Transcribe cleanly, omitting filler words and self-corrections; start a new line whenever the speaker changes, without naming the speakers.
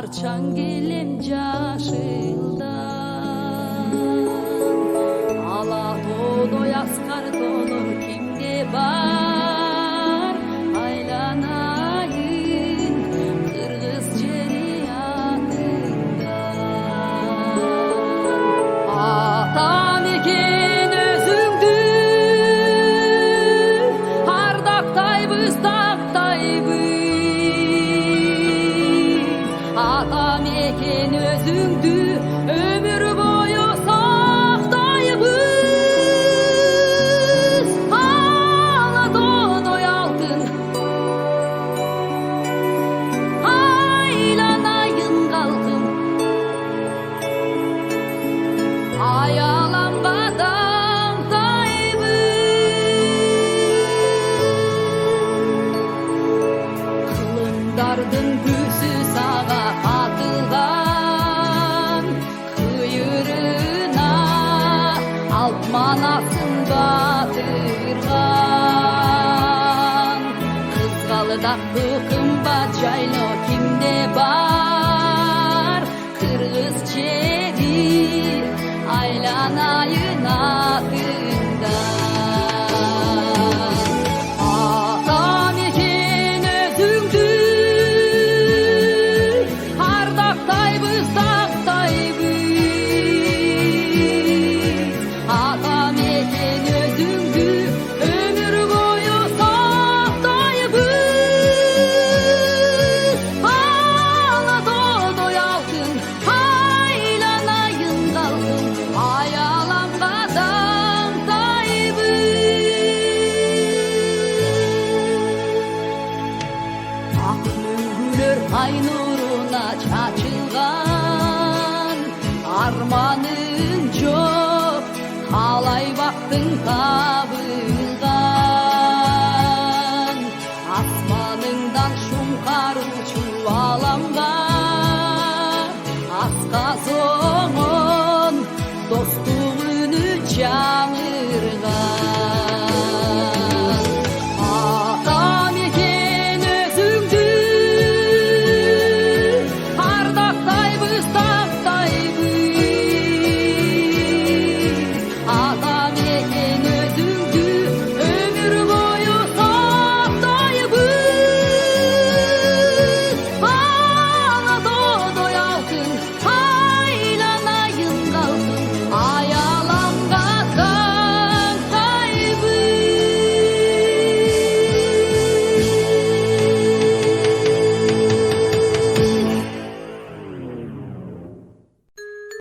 Арчаң келем жашылдан, ала тоодой аскар тоолор кимде бар, айланайын кыргыз жери атыңдан. Ата мекен өзүңдү ардактайбыз, тактайбыз. Ата мекен өзүңдү өмүр бою сактайбыз. Ала тоодой алтын айланайын калкым, аяланбадан тайбыз. Кылымдардын күсү сага атылган, кыйырына алп манасын батырган. Кызгалдакты кымбат жайлоо кимде бар, кыргыз жери айланайын атыңдан. Ата мекен өзүңдү ардактайбыз, тактайбыз. Ата мекен өзүңдү өмүр бою сактайбыз. Ала тоодой алтын айланайын калкым, аяланбадан тайбыз. Ак мөңгүлөр ай нуруна чачылган, арманың жок, каалай бактың табы